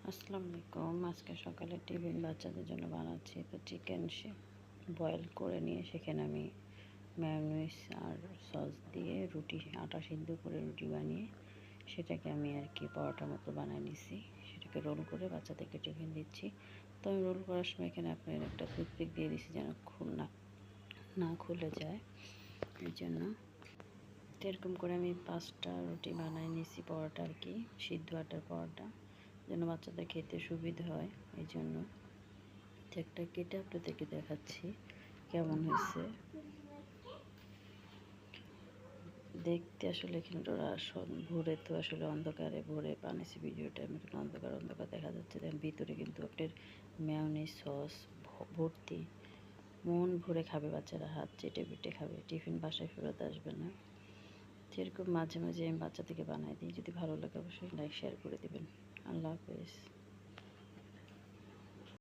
আসসালামু আলাইকুম। আজকে সকালে টিফিন বাচ্চাদের জন্য বানাচ্ছি। তো চিকেন বয়েল করে নিয়ে সেখানে আমি মেয়োনিজ আর সস দিয়ে রুটি আটা সিদ্ধ করে রুটি বানিয়ে সেটাকে আমি আর কি পরোটার মতো বানিয়ে নিছি। সেটাকে রোল করে বাচ্চাদেরকে টিফিন দিচ্ছি। তো আমি রোল করার সময় এখানে আপনার একটা টুথপিক দিয়ে দিচ্ছি যেন না খুলে যায়, এই জন্য। তো এরকম করে আমি 5টা রুটি বানিয়ে নিছি, পরোটা আর কি, সিদ্ধ আটার পরোটা, যেন বাচ্চাদের খেতে সুবিধা হয় এই জন্য। একটা কেটে আপনাদেরকে দেখাচ্ছি কেমন হয়েছে। দেখতে আসলে কিন্তু ভোরে তো আসলে অন্ধকারে ভোরে বানিয়েছি ভিডিওটা, আমি কিন্তু অন্ধকার দেখা যাচ্ছে। দেখেন ভিতরে কিন্তু আপনার মেয়োনিজ সস ভর্তি। মন ভরে খাবে বাচ্চারা, হাত চেটে পিটে খাবে, টিফিন বাসায় ফেরত আসবে না। যেরকম মাঝে মাঝে আমি বাচ্চাদেরকে বানাই দিই। যদি ভালো লাগে অবশ্যই লাইক শেয়ার করে দেবেন। আল্লাহ হাফেজ।